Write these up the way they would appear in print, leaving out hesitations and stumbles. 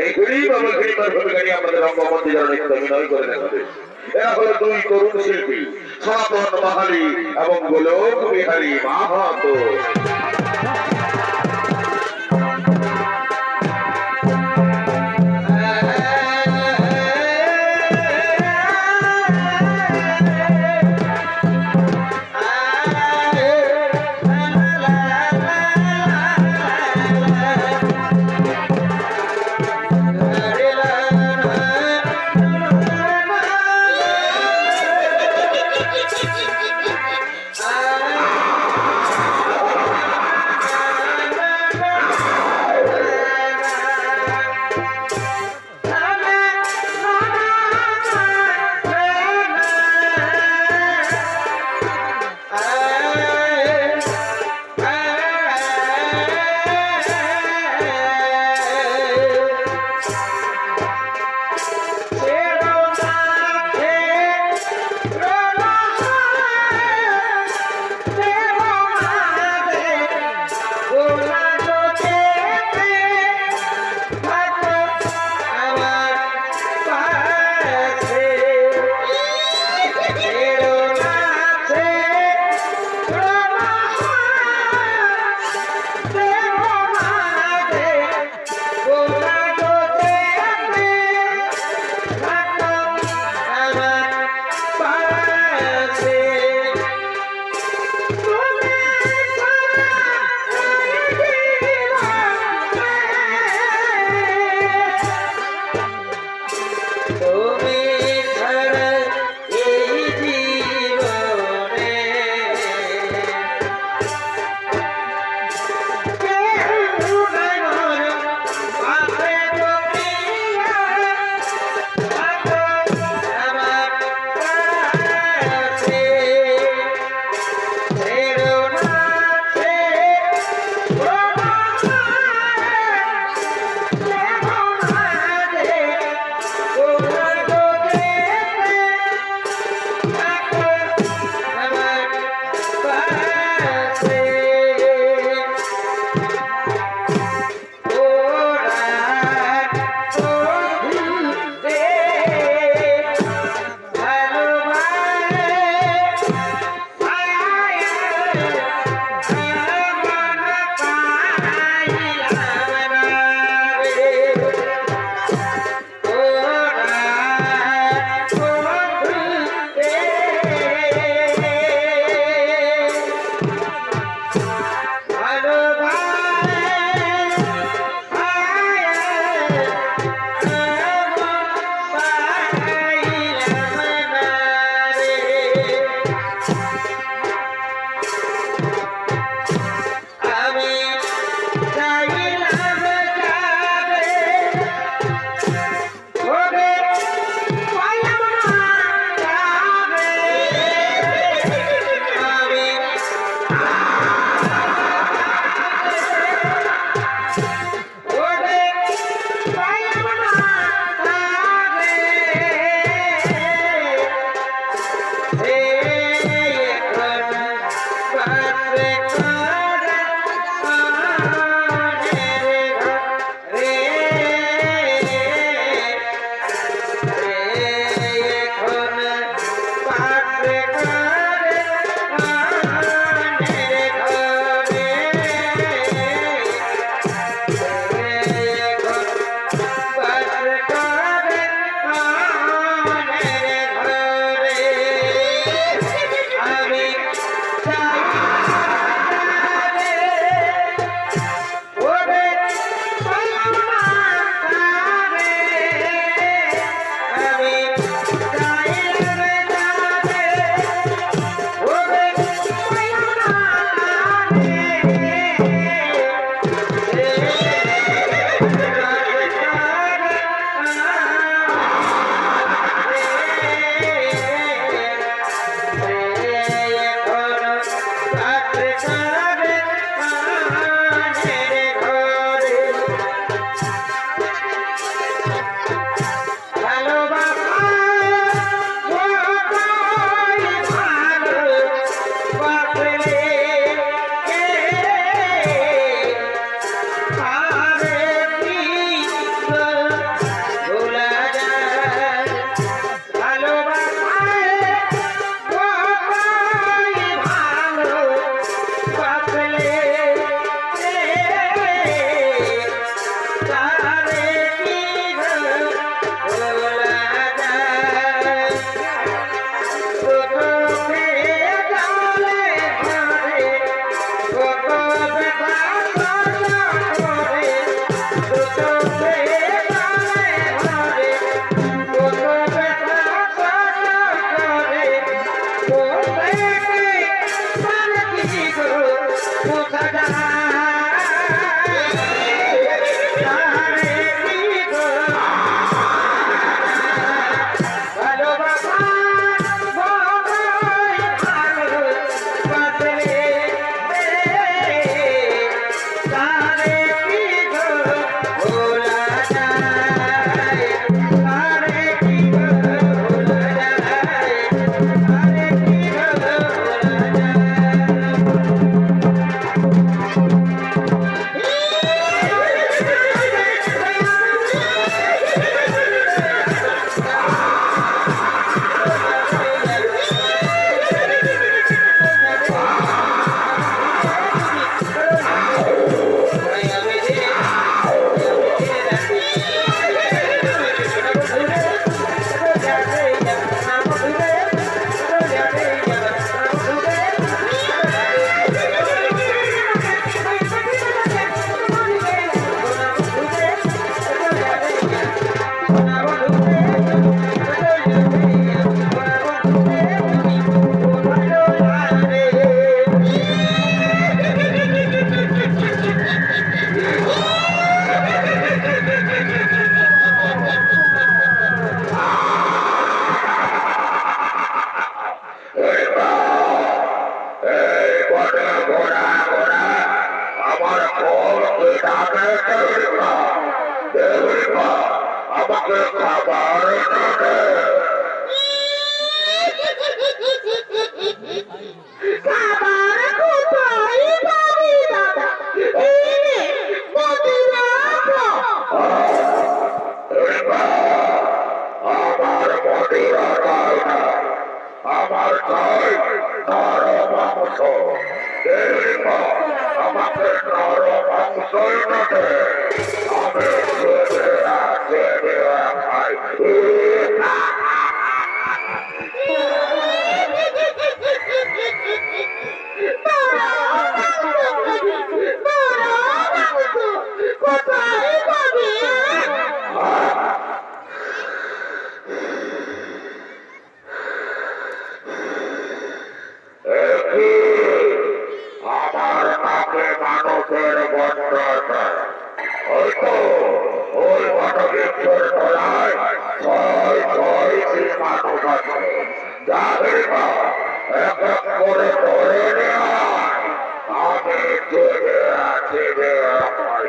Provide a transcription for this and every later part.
এই গরিব এবং গরিবের ভূমিকাটি আমাদের রঙ্গমঞ্চে যারা নৃত্য অভিনয় করে দেখাবে। এরা হলো দুই তরুণ শিল্পী, সনাতন বাহারি এবং গোলক বিহারী মাহাতো। ঘরে ঘোরা ঘোরা আমার কলকে ডাকে দেবরিমা দেবরিমা আমাকে খাবার এনে দে খাবার কোথায় পাবি দাদা এই মদিরা আমার মদিরা চাই না আমার চাই নরম মাংস দেবরিমা আমাকে নরম মাংস এনে দে আমি চেয়ে খাই কোথায় পাবি আমার নাকে মানুষের গন্ধ আছে হয়তো ওই বটবৃক্ষের তলায় ছয় ছয়টি মানুষ আছে যাদের এক এক করে ধরে নেয় আমি চেয়ে চেয়ে খাই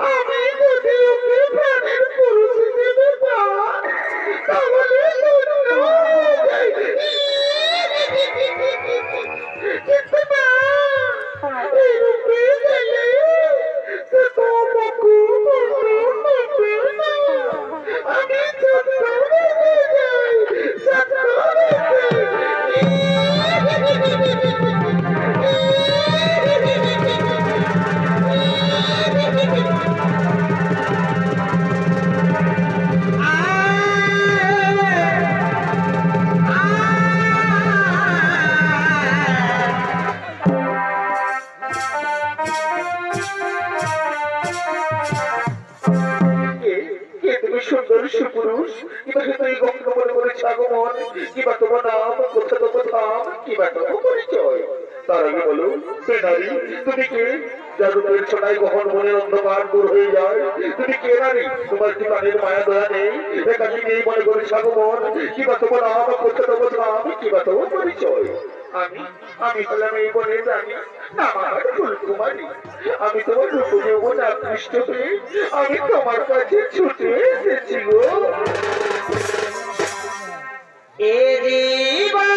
আমি যদি ওকে প্রাণের পুরুষ হিসেবে পাই তাহলে ধন্য হয়ে যাই। কিন্তু না এরূপে গেলে সে তো আমাকে ধন্য করবে না। আমি যত্ন রেখে যাই যত্ন সুন্দর সুপুরুষ কিবা তুই গঙ্গ মনে করেছ আগমন কিবা তোমার নাম কোথা তোমার ধাম কিবা তোমার পরিচয় তার আগে বলো সে নারী তুমি কে জাদুকের ছোটাই কখন মনের অন্ধকার দূর হয়ে যায় তুমি কে নারী তোমার কি প্রাণের মায়া দয়া নেই একাকি নেই মনে করেছ আগমন কিবা তোমার নাম কোথা তোমার ধাম কিবা তোমার পরিচয় আমি আমি হলাম এই বনের রানী নাম আমার ফুলকুমারী আমি তোমার রূপ যৌবন আকৃষ্ট হয়ে আমি তোমার কাছে ছুটে এসেছি গো এ জীবন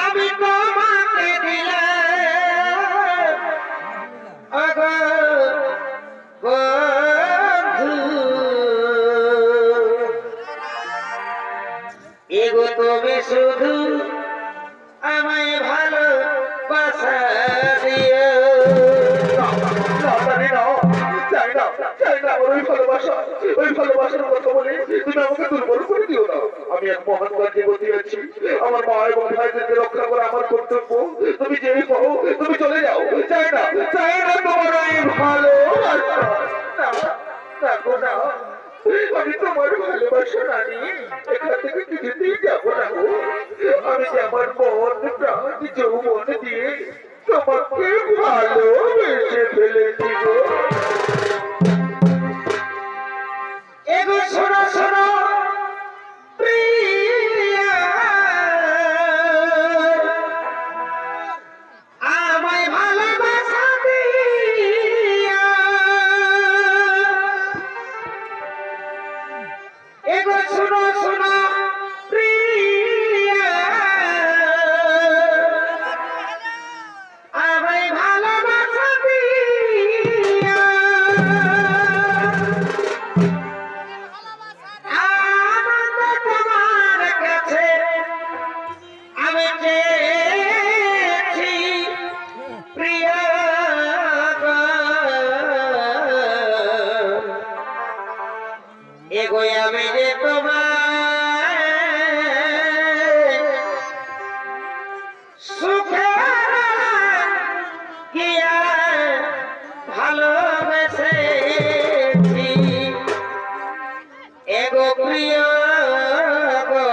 আমি তোমাকে দিলাম আগো বন্ধু এগো তুমি শুধু আমায় ভালোবাসা দিও ওই ভালোবাসার কথা বলে তুমি আমাকে দুর্বল করে দিও না আমি এক মহান কাজে গতি আছি আমার মা এবং ভাইদেরকে রক্ষা করা আমার কর্তব্য তুমি যেই পাও তুমি চলে যাও চাই না তোমার ওই ভালোবাসা না আমি তোমার ভালোবাসা না নিয়ে এখান থেকে কিছুতেই যাবো না আমি যে আমার মন প্রাণ যৌবন দিয়ে তোমাকে ভালোবেসে ফেলেছি গো এগো শোনো শোনো প্রিয়া আমায় ভালোবাসা দিয়া এগো শোনো শোনো প্রিয়া আমায় ভালোবাসা দিয়া এগোয় আমি যে তোমার সুখে গিয়া ভালোবেসেছি এগো প্রিয় গো,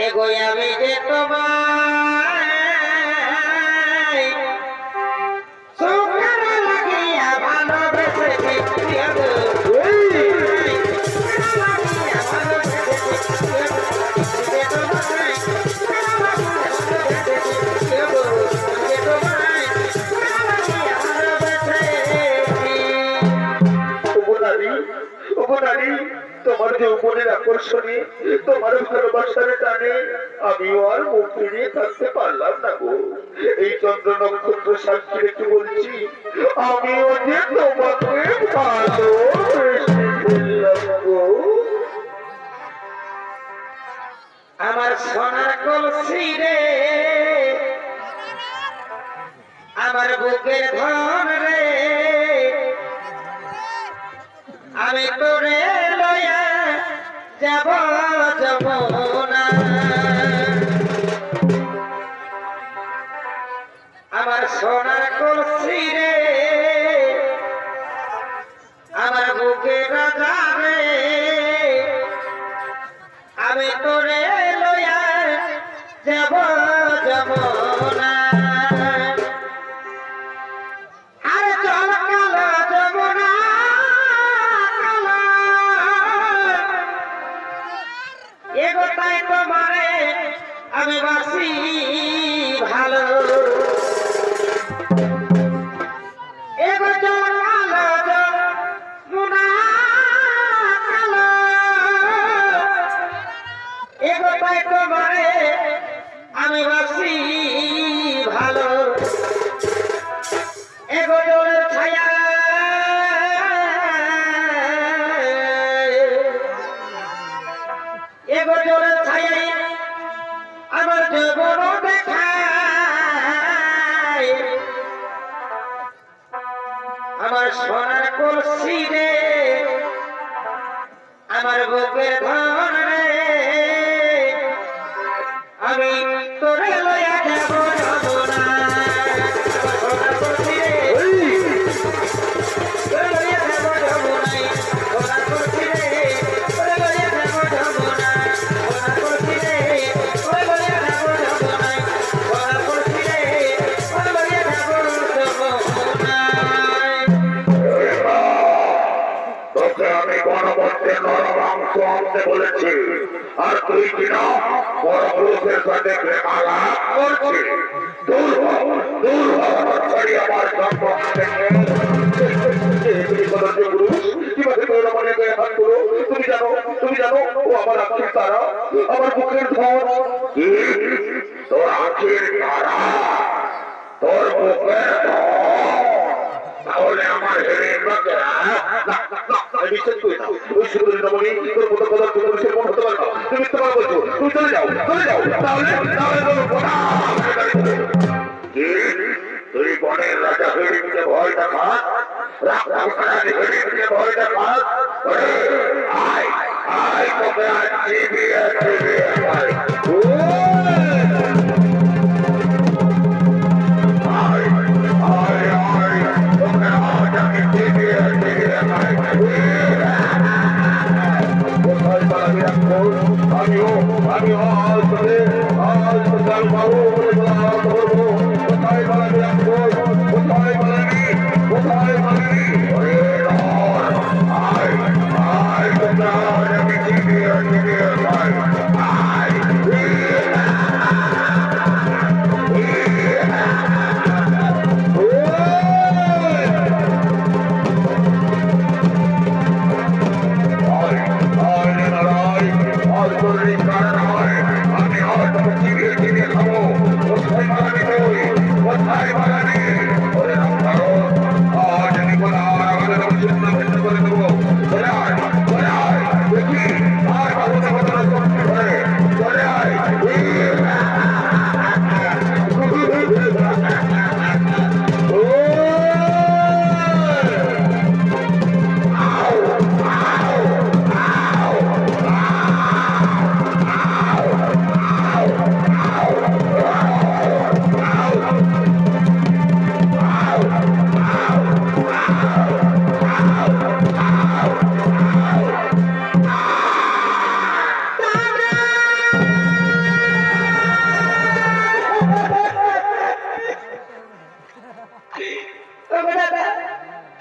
এগোয় আমি যে তোমার সুখে লাগিয়া ভালোবেসেছি প্রিয় গো। তোমার যৌবনের আকর্ষণে তোমার ভালোবাসার টানে আমিও আর মুখ ফিরিয়ে থাকতে পারলাম না গো। এই চন্দ্র নক্ষত্র সাক্ষী রেখে বলছি আমিও যে তোমাকে ভালোবেসে ফেললাম গো। আমার সোনার কলসি রে আমার বুকের ধন রে আমি তোরে লয়া যাব যমুনা। আমার সোনার কলসি রে আমার বুকের রাজা রে আমি তোরে লয়া যাব যমুনা। আরে চল কালো যমুনা কালো, এগো তাই তোমারে আমি বাসি ভালো। এগো চল কালো যমুনা কালো, এগো তাই তোমারে আমি বাসি ভালো। এগো জলের ছায়া এগো জলের ছায়া আমার জীবন দেখায় আমার সোনার কলসি রে আমার বুকের ধন রে আমি তোরে লয়া যাব যমুনা। আমার সোনার কলসি রে তোরে লয়া যাব যমুনায়, সোনার কলসি রে তোরে লয়া যাব যমুনায়, সোনার কলসি রে তোরে লয়া যাব যমুনায়, সোনার কলসি রে তোরে লয়া যাব যমুনায়। তোকে আমি গণপত্যের নরমাংস আনতে বলেছি, আর তুই কিনা বড় পুরুষের সাথে প্রেমালাপ করছিস। দূর হ, দূর হ আমার ছাড়ি আমার জন্ম থেকে। তুমি জানো ও আমার আখির তারা, আমার বুকের ধন। কি? তোর আখির তারা, তোর বুকের ধন? তাহলে আমার হিড়িম্বাকে বিশ্বাস করি না ওই সুন্দরী রমণী তোর মতো কথা পুরুষের মন হতে পারে না। তুমি তোমার বলছো তুমি চলে যাও, চলে যাও। তাহলে তাহলে তোর কথা কি? তুই বনের রাজা হিড়িম্বকে ভয় দেখাস, রাজা হিড়িম্বকে ভয় দেখাস? আয় আয় তোকে আজ চিবিয়ে চিবিয়ে খাই। আয় আয় আয় তোকে আজ আমি চিবিয়ে চিবিয়ে খাই। কোথায় পালাবি রাখবো? আমিও আজ তোকে আমি পাবো বলে বলা করবো। কোথায় পালাবি রাখবো? কোথায় পালাবি? কোথায় পালাবি? ওরে নর, আয় আয় তোকে আজ আমি চিবিয়ে চিবিয়ে খাই। আয় আমি আজ তোকে চিবিয়ে চিবিয়ে খাবো।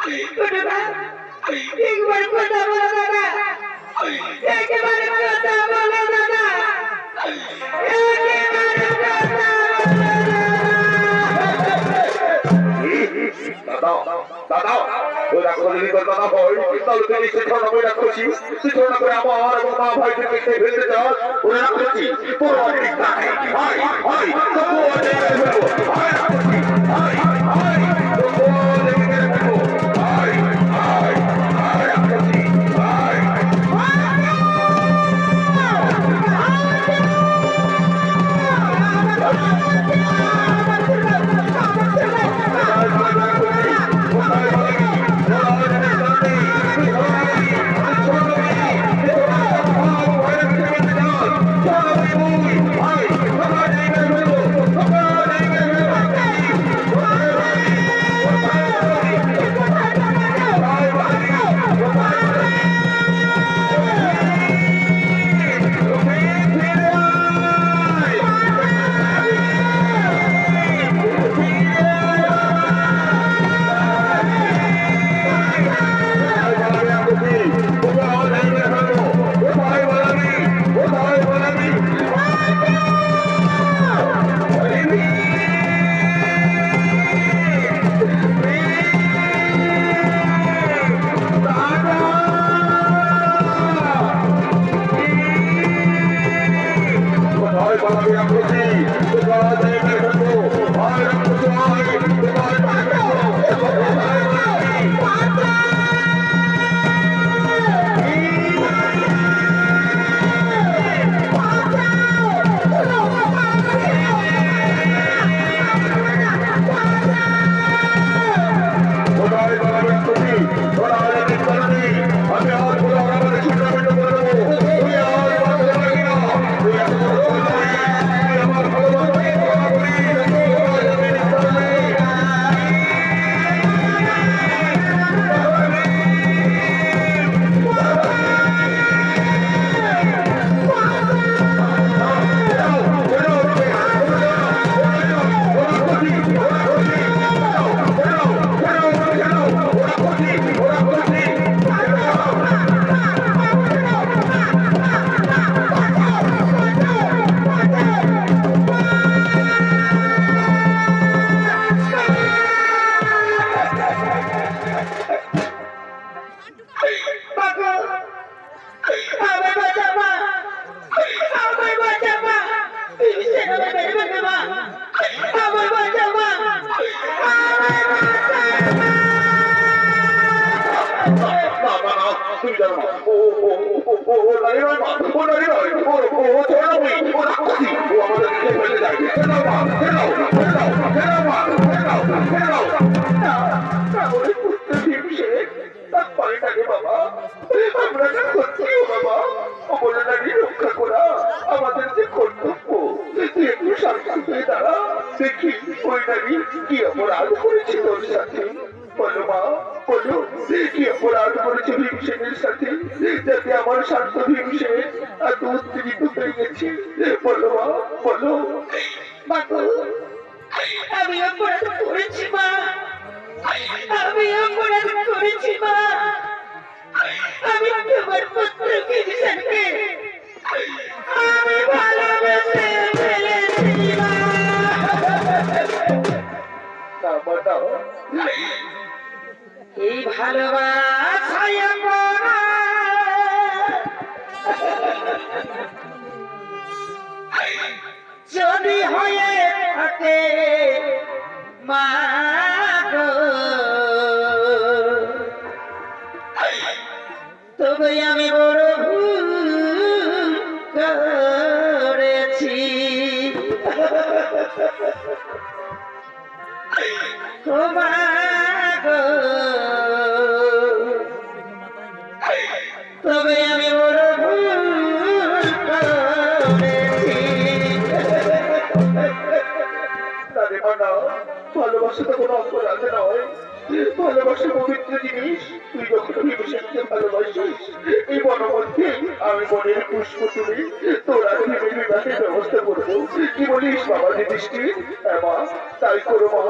দাদা একবার কথা বলো দাদা একেবারে কথা বলো দাদা একেবারে কথা দাদা ওই রাখো যদি তোর দাদা হয় তাহলে তুই নিশ্চয় ধারণা করে রাখছি তুই ধারণা করে আমার এবং মা ভাইকে দেখতে ফেলতে যাস ওরা রাখছি তোর অনেক তাকে হাই হাই তবু অনেক ফেলবো হাই রাখছি হাই হাই তবু অনেক ফেলবো হাই হাই হাই রাখছি হাই দেখি ওই নারী কি অপরাধ করেছে তোর সাথে বলো মা বলো কি অপরাধ করেছে ভীমসেনের সাথে যাতে আমার শান্ত ভীমসেন এত উত্তেজিত হয়ে গেছে বলো মা বলো বাবু আমি অপরাধ করেছি মা আমি অপরাধ করেছি মা আমি তোমার পুত্র ভীমসেনকে আমি ভালোবেসে ফেলেছি মা এই ভালোবাসায় যদি হয়ে থাকে মা গো, তবে আমি বড় ভুল করেছি ও মা গো, তবে আমি বড় ভুল করেছি। ভালোবাসা তো কোনো অপরাধ নয়, ভালোবাসা পবিত্র জিনিস। তুই যখন ভালোবাসিস এই মনের মধ্যে আমি মনের পুষ্প তুলি তোরা বিকাশের ব্যবস্থা করবো। কি বলিস বাবা যুধিষ্ঠির? হ্যাঁ মা, তাই করো মা।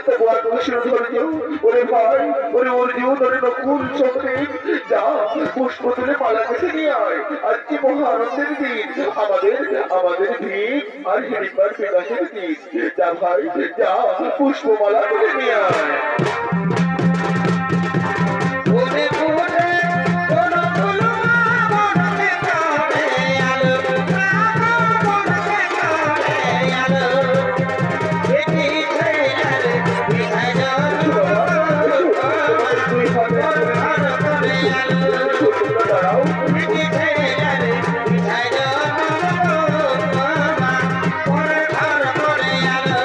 তবু আর বসে ধৈর্য। ওরে ভাই, ওরে অর্জুন, ওরে নকুল, সহদেব, যা পুষ্প তুলে মালা কেটে নিয়ে আয়। আজকে মহা আনন্দের দিন, আমাদের ভিড় আর হিড়িম্বার বিকাশের দিন। যা ভাই, যা পুষ্পমালা তুলে নিয়ে আয়। ওরে ওরে কোন ফুলমা মনতে করে আলো মনতে করে আলো এটি ছেলে বিধায় তুই করে আলো দাঁড়াও। এটি ছেলে বিধায় করে আলো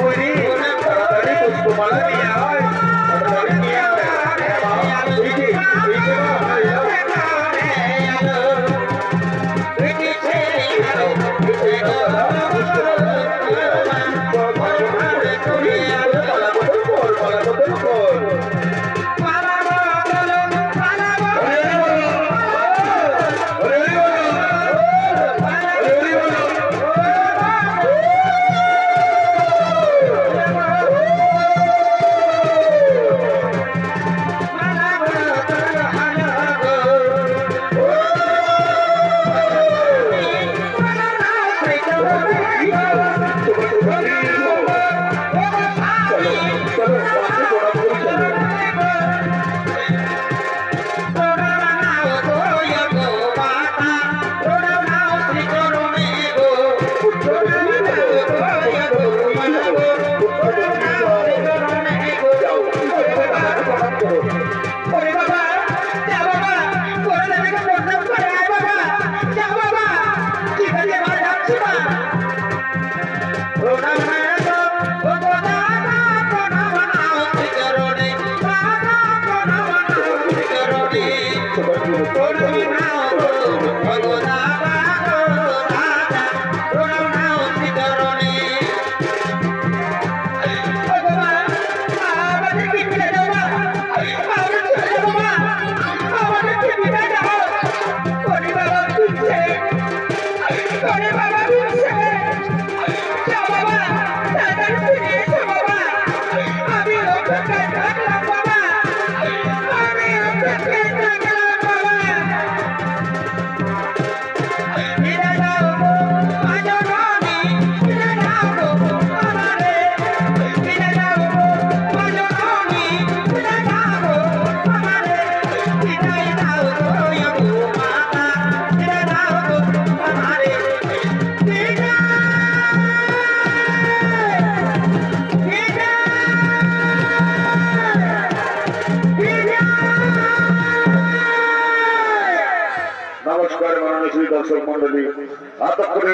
ওরে তাড়াতাড়ি পুষ্পমালা নিয়ে আয়, তাড়াতাড়ি নিয়ে আয়। হ্যাঁ মা, এই যে মা, এই নাও। মালা বদল কর, মালা বদল কর। চলো, মাকে প্রণাম করে চলো। যাও, মাকে প্রণাম করো। নমস্কার মাননীয় দর্শক মন্ডলী, এতক্ষণে